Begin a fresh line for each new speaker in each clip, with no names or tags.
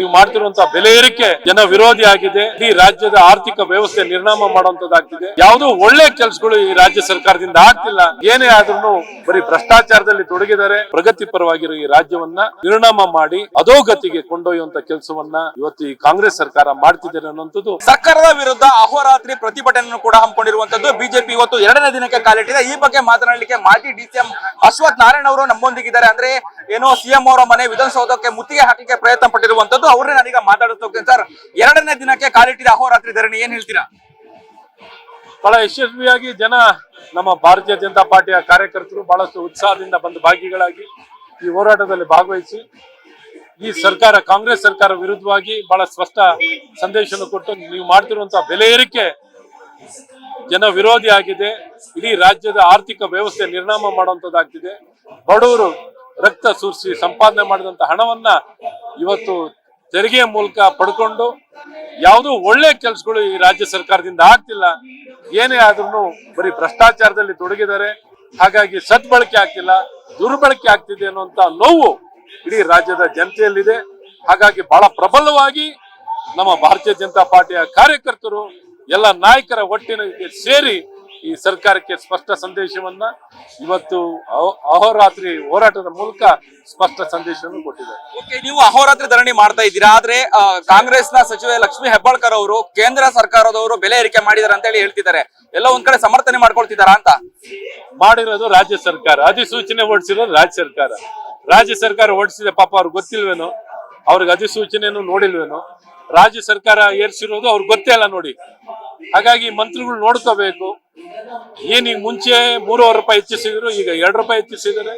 ನೀವು ಮಾಡ್ತಿರುವಂತಹ ಬೆಲೆ ಏರಿಕೆ ಜನ ವಿರೋಧಿ ಆಗಿದೆ. ಈ ರಾಜ್ಯದ ಆರ್ಥಿಕ ವ್ಯವಸ್ಥೆ ನಿರ್ನಾಮ ಮಾಡುವಂತದ್ದಾಗ್ತಿದೆ. ಯಾವುದೋ ಒಳ್ಳೆ ಕೆಲಸಗಳು ಈ ರಾಜ್ಯ ಸರ್ಕಾರದಿಂದ ಆಗ್ತಿಲ್ಲ. ಏನೇ ಆದ್ರೂ ಬರೀ ಭ್ರಷ್ಟಾಚಾರದಲ್ಲಿ ತೊಡಗಿದ್ದಾರೆ. ಪ್ರಗತಿ ಪರವಾಗಿರೋ ಈ ರಾಜ್ಯವನ್ನ ನಿರ್ನಾಮ ಮಾಡಿ ಅಧೋಗತಿಗೆ ಕೊಂಡೊಯ್ಯುವಂತ ಕೆಲಸವನ್ನ ಇವತ್ತು ಈ ಕಾಂಗ್ರೆಸ್ ಸರ್ಕಾರ ಮಾಡ್ತಿದ್ದಾರೆ ಅನ್ನುವಂಥದ್ದು.
ಸರ್ಕಾರದ ವಿರುದ್ಧ ಅಹೋರಾತ್ರಿ ಪ್ರತಿಭಟನೆಯನ್ನು ಕೂಡ ಹಮ್ಮಿಕೊಂಡಿರುವಂತದ್ದು ಬಿಜೆಪಿ ಇವತ್ತು 2ನೇ ದಿನಕ್ಕೆ ಕಾಲಿಟ್ಟಿದೆ. ಈ ಬಗ್ಗೆ ಮಾತನಾಡಲಿಕ್ಕೆ ಮಾಜಿ ಡಿಸಿಎಂ ಅಶ್ವಥ್ ನಾರಾಯಣ ಅವರು ನಮ್ಮೊಂದಿಗಿದ್ದಾರೆ. ಅಂದ್ರೆ ಏನೋ ಸಿಎಂ ಅವರ ಮನೆ ವಿಧಾನಸೌಧಕ್ಕೆ ಮುತ್ತಿಗೆ ಹಾಕಲಿಕ್ಕೆ ಪ್ರಯತ್ನ ಪಟ್ಟಿರುವಂತದ್ದು. ಅವ್ರನ್ನೇ ನಾನೀಗ ಮಾತಾಡುತ್ತಾ ಹೋಗ್ತೇನೆ. ಸರ್, 2ನೇ ದಿನಕ್ಕೆ ಕಾಲಿಟ್ಟಿದೆ ಅಹೋರಾತ್ರಿ ಧರಣಿ, ಏನ್ ಹೇಳ್ತೀರಾ?
ಬಹಳ ಯಶಸ್ವಿಯಾಗಿ ಜನ ನಮ್ಮ ಭಾರತೀಯ ಜನತಾ ಪಾರ್ಟಿಯ ಕಾರ್ಯಕರ್ತರು ಬಹಳಷ್ಟು ಉತ್ಸಾಹದಿಂದ ಬಂದು ಭಾಗಿಗಳಾಗಿ ಈ ಹೋರಾಟದಲ್ಲಿ ಭಾಗವಹಿಸಿ ಈ ಸರ್ಕಾರ ಕಾಂಗ್ರೆಸ್ ಸರ್ಕಾರ ವಿರುದ್ಧವಾಗಿ ಬಹಳ ಸ್ಪಷ್ಟ ಸಂದೇಶವನ್ನು ಕೊಟ್ಟು ನೀವು ಮಾಡ್ತಿರುವಂತಹ ಬೆಲೆ ಏರಿಕೆ ಜನ ವಿರೋಧಿ ಆಗಿದೆ. ಇಡೀ ರಾಜ್ಯದ ಆರ್ಥಿಕ ವ್ಯವಸ್ಥೆ ನಿರ್ನಾಮ ಮಾಡುವಂತದ್ದಾಗ್ತಿದೆ. ಬಡವರು ರಕ್ತ ಸುರಿಸಿ ಸಂಪಾದನೆ ಮಾಡಿದಂತ ಹಣವನ್ನ ಇವತ್ತು ತೆರಿಗೆಯ ಮೂಲಕ ಪಡ್ಕೊಂಡು ಯಾವುದೋ ಒಳ್ಳೆ ಕೆಲಸಗಳು ಈ ರಾಜ್ಯ ಸರ್ಕಾರದಿಂದ ಆಗ್ತಿಲ್ಲ. ಏನೇ ಆದ್ರೂ ಬರೀ ಭ್ರಷ್ಟಾಚಾರದಲ್ಲಿ ತೊಡಗಿದ್ದಾರೆ. ಹಾಗಾಗಿ ಸದ್ಬಳಕೆ ಆಗ್ತಿಲ್ಲ, ದುರ್ಬಳಕೆ ಆಗ್ತಿದೆ ಅನ್ನುವಂತ ನೋವು ಇಡೀ ರಾಜ್ಯದ ಜನತೆಯಲ್ಲಿದೆ. ಹಾಗಾಗಿ ಬಹಳ ಪ್ರಬಲವಾಗಿ ನಮ್ಮ ಭಾರತೀಯ ಜನತಾ ಪಾರ್ಟಿಯ ಕಾರ್ಯಕರ್ತರು ಎಲ್ಲ ನಾಯಕರ ಒಟ್ಟಿಗೆ ಸೇರಿ ಈ ಸರ್ಕಾರಕ್ಕೆ ಸ್ಪಷ್ಟ ಸಂದೇಶವನ್ನ ಇವತ್ತು ಅಹೋರಾತ್ರಿ ಹೋರಾಟದ ಮೂಲಕ ಸ್ಪಷ್ಟ ಸಂದೇಶವನ್ನು ಕೊಟ್ಟಿದ್ದಾರೆ.
ನೀವು ಅಹೋರಾತ್ರಿ ಧರಣಿ ಮಾಡ್ತಾ ಇದ್ದೀರಾ, ಆದ್ರೆ ಕಾಂಗ್ರೆಸ್ನ ಸಚಿವೆ ಲಕ್ಷ್ಮೀ ಹೆಬ್ಬಾಳ್ಕರ್ ಅವರು ಕೇಂದ್ರ ಸರ್ಕಾರದವರು ಬೆಲೆ ಏರಿಕೆ ಮಾಡಿದಾರೆ ಅಂತ ಹೇಳಿ ಹೇಳ್ತಿದ್ದಾರೆ. ಎಲ್ಲ ಒಂದ್ ಕಡೆ ಸಮರ್ಥನೆ ಮಾಡ್ಕೊಳ್ತಿದಾರ ಅಂತ?
ಮಾಡಿರೋದು ರಾಜ್ಯ ಸರ್ಕಾರ, ಅಧಿಸೂಚನೆ ಹೊರಡಿಸಿರೋದು ರಾಜ್ಯ ಸರ್ಕಾರ. ರಾಜ್ಯ ಸರ್ಕಾರ ಹೊರಡಿಸಿದೆ, ಪಾಪ ಅವ್ರಿಗೆ ಗೊತ್ತಿಲ್ವೇನೋ, ಅವ್ರಿಗೆ ಅಧಿಸೂಚನೆಯನ್ನು ನೋಡಿಲ್ವೇನೋ. ರಾಜ್ಯ ಸರ್ಕಾರ ಏರ್ಸಿರೋದು ಅವ್ರಿಗೆ ಗೊತ್ತೇ ಇಲ್ಲ ನೋಡಿ. ಹಾಗಾಗಿ ಮಂತ್ರಿಗಳು ನೋಡ್ಕೋಬೇಕು. ಏನೀಗ ಮುಂಚೆ 3.5 ರೂಪಾಯಿ ಹೆಚ್ಚಿಸಿದ್ರು, ಈಗ 2 ರೂಪಾಯಿ ಹೆಚ್ಚಿಸಿದ್ದಾರೆ.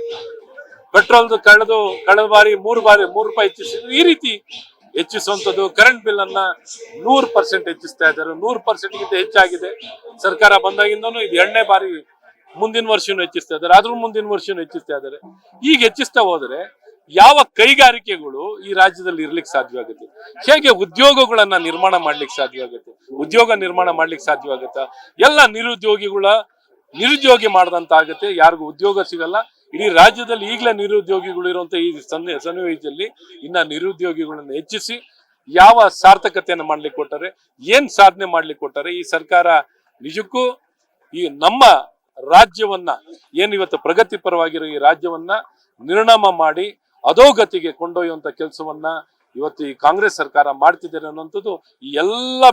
ಪೆಟ್ರೋಲ್ದು ಕಳೆದ ಬಾರಿ 3 ರೂಪಾಯಿ ಹೆಚ್ಚಿಸಿದ್ರು. ಈ ರೀತಿ ಹೆಚ್ಚಿಸುವಂಥದ್ದು. ಕರೆಂಟ್ ಬಿಲ್ ಅನ್ನ 100% ಹೆಚ್ಚಿಸ್ತಾ ಇದ್ದಾರೆ. 100% ಗಿಂತ ಹೆಚ್ಚಾಗಿದೆ. ಸರ್ಕಾರ ಬಂದಾಗಿಂದನೂ ಇದು 2ನೇ ಬಾರಿ. ಮುಂದಿನ ವರ್ಷನೂ ಹೆಚ್ಚಿಸ್ತಾ ಇದ್ದಾರೆ, ಅದ್ರ ಮುಂದಿನ ವರ್ಷನೂ ಹೆಚ್ಚಿಸ್ತಾ ಇದ್ದಾರೆ. ಈಗ ಹೆಚ್ಚಿಸ್ತಾ ಹೋದ್ರೆ ಯಾವ ಕೈಗಾರಿಕೆಗಳು ಈ ರಾಜ್ಯದಲ್ಲಿ ಇರ್ಲಿಕ್ಕೆ ಸಾಧ್ಯವಾಗುತ್ತೆ? ಹೇಗೆ ಉದ್ಯೋಗಗಳನ್ನ ನಿರ್ಮಾಣ ಮಾಡ್ಲಿಕ್ಕೆ ಸಾಧ್ಯವಾಗುತ್ತೆ? ಉದ್ಯೋಗ ನಿರ್ಮಾಣ ಮಾಡ್ಲಿಕ್ಕೆ ಸಾಧ್ಯವಾಗುತ್ತಾ? ಎಲ್ಲ ನಿರುದ್ಯೋಗಿ ಮಾಡದಂತ ಆಗುತ್ತೆ. ಯಾರಿಗೂ ಉದ್ಯೋಗ ಸಿಗಲ್ಲ. ಇಡೀ ರಾಜ್ಯದಲ್ಲಿ ಈಗಲೇ ನಿರುದ್ಯೋಗಿಗಳು ಇರುವಂತ ಈ ಸನ್ನಿವೇಶದಲ್ಲಿ ಇನ್ನ ನಿರುದ್ಯೋಗಿಗಳನ್ನ ಹೆಚ್ಚಿಸಿ ಯಾವ ಸಾರ್ಥಕತೆಯನ್ನು ಮಾಡ್ಲಿಕ್ಕೆ ಕೊಟ್ಟರೆ, ಏನ್ ಸಾಧನೆ ಮಾಡ್ಲಿಕ್ಕೆ ಕೊಟ್ಟರೆ ಈ ಸರ್ಕಾರ ನಿಜಕ್ಕೂ ಈ ನಮ್ಮ ರಾಜ್ಯವನ್ನ ಏನಿವತ್ತು ಪ್ರಗತಿ ಪರವಾಗಿರೋ ಈ ರಾಜ್ಯವನ್ನ ನಿರ್ನಾಮ ಮಾಡಿ ಅಧೋಗತಿಗೆ ಕೊಂಡೊಯ್ಯುವಂತ ಕೆಲಸವನ್ನ ಇವತ್ತು ಈ ಕಾಂಗ್ರೆಸ್ ಸರ್ಕಾರ ಮಾಡ್ತಿದ್ದಾರೆ ಅನ್ನುವಂಥದ್ದು. ಈ ಎಲ್ಲ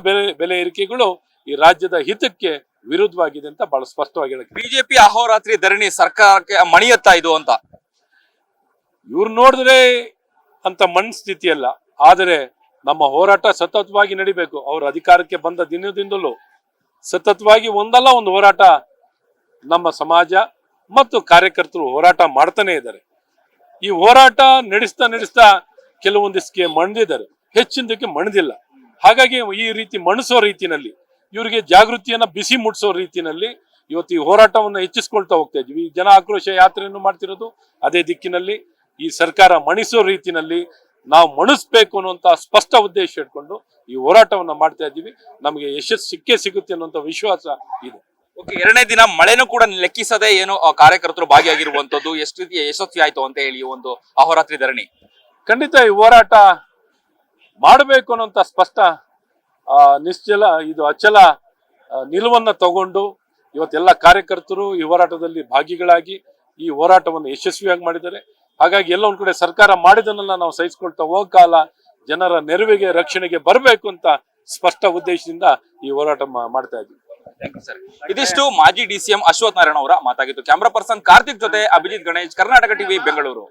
ಬೆಲೆ ಏರಿಕೆಗಳು ಈ ರಾಜ್ಯದ ಹಿತಕ್ಕೆ ವಿರುದ್ಧವಾಗಿದೆ ಅಂತ ಬಹಳ ಸ್ಪಷ್ಟವಾಗಿ ಹೇಳಕ್ಕೆ.
ಬಿಜೆಪಿ ಅಹೋರಾತ್ರಿ ಧರಣಿ ಸರ್ಕಾರಕ್ಕೆ ಮಣಿಯತ್ತಾ ಇದು ಅಂತ
ಇವ್ರು ನೋಡಿದ್ರೆ ಅಂತ ಮನಸ್ಥಿತಿ ಅಲ್ಲ. ಆದರೆ ನಮ್ಮ ಹೋರಾಟ ಸತತವಾಗಿ ನಡಿಬೇಕು. ಅವ್ರ ಅಧಿಕಾರಕ್ಕೆ ಬಂದ ದಿನದಿಂದಲೂ ಸತತವಾಗಿ ಒಂದಲ್ಲ ಒಂದು ಹೋರಾಟ ನಮ್ಮ ಸಮಾಜ ಮತ್ತು ಕಾರ್ಯಕರ್ತರು ಹೋರಾಟ ಮಾಡ್ತಾನೆ ಇದ್ದಾರೆ. ಈ ಹೋರಾಟ ನಡೆಸ್ತಾ ಕೆಲವೊಂದಿಷ್ಟಕ್ಕೆ ಮಣಿದಿದ್ದಾರೆ, ಹೆಚ್ಚಿನದಕ್ಕೆ ಮಣಿದಿಲ್ಲ. ಹಾಗಾಗಿ ಈ ರೀತಿ ಮಣಿಸೋ ರೀತಿನಲ್ಲಿ ಇವರಿಗೆ ಜಾಗೃತಿಯನ್ನ ಬಿಸಿ ಮುಟ್ಟಿಸೋ ರೀತಿನಲ್ಲಿ ಇವತ್ತು ಈ ಹೋರಾಟವನ್ನು ಹೆಚ್ಚಿಸ್ಕೊಳ್ತಾ ಹೋಗ್ತಾ ಇದ್ವಿ. ಈ ಜನ ಆಕ್ರೋಶ ಯಾತ್ರೆಯನ್ನು ಮಾಡ್ತಿರೋದು ಅದೇ ದಿಕ್ಕಿನಲ್ಲಿ. ಈ ಸರ್ಕಾರ ಮಣಿಸೋ ರೀತಿನಲ್ಲಿ ನಾವು ಮಣಿಸ್ಬೇಕು ಅನ್ನುವಂತ ಸ್ಪಷ್ಟ ಉದ್ದೇಶ ಇಟ್ಕೊಂಡು ಈ ಹೋರಾಟವನ್ನ ಮಾಡ್ತಾ ಇದ್ದೀವಿ. ನಮಗೆ ಯಶಸ್ಸು ಸಿಕ್ಕೇ ಸಿಗುತ್ತೆ ಅನ್ನುವಂತ ವಿಶ್ವಾಸ ಇದೆ.
2ನೇ ದಿನ ಮಳೆನೂ ಕೂಡ ಲೆಕ್ಕಿಸದೆ ಏನು ಕಾರ್ಯಕರ್ತರು ಭಾಗಿಯಾಗಿರುವಂತದ್ದು, ಎಷ್ಟು ರೀತಿಯ ಯಶಸ್ವಿ ಆಯ್ತು ಅಂತ ಹೇಳಿ ಒಂದು ಅಹೋರಾತ್ರಿ ಧರಣಿ?
ಖಂಡಿತ ಈ ಹೋರಾಟ ಮಾಡಬೇಕು ಅನ್ನೋಂತ ಸ್ಪಷ್ಟ ನಿಶ್ಚಲ ಅಚಲ ನಿಲುವನ್ನ ತಗೊಂಡು ಇವತ್ತೆಲ್ಲ ಕಾರ್ಯಕರ್ತರು ಈ ಹೋರಾಟದಲ್ಲಿ ಭಾಗಿಗಳಾಗಿ ಈ ಹೋರಾಟವನ್ನು ಯಶಸ್ವಿಯಾಗಿ ಮಾಡಿದ್ದಾರೆ. ಹಾಗಾಗಿ ಎಲ್ಲ ಒಂದ್ ಕಡೆ ಸರ್ಕಾರ ಮಾಡಿದನ್ನೆಲ್ಲ ನಾವು ಸಹಿಸ್ಕೊಳ್ತಾ ಹೋಗಕಾಲ ಜನರ ನೆರವಿಗೆ ರಕ್ಷಣೆಗೆ ಬರಬೇಕು ಅಂತ ಸ್ಪಷ್ಟ ಉದ್ದೇಶದಿಂದ ಈ ಹೋರಾಟ ಮಾಡ್ತಾ ಇದ್ದೀವಿ.
ಇದಿಷ್ಟು ಮಾಜಿ ಡಿಸಿಎಂ ಅಶ್ವಥ್ ನಾರಾಯಣ ಅವರ ಮಾತಾಗಿತ್ತು. ಕ್ಯಾಮರಾ ಪರ್ಸನ್ ಕಾರ್ತಿಕ್ ಜೊತೆ ಅಭಿಜಿತ್ ಗಣೇಶ್, ಕರ್ನಾಟಕ ಟಿವಿ, ಬೆಂಗಳೂರು.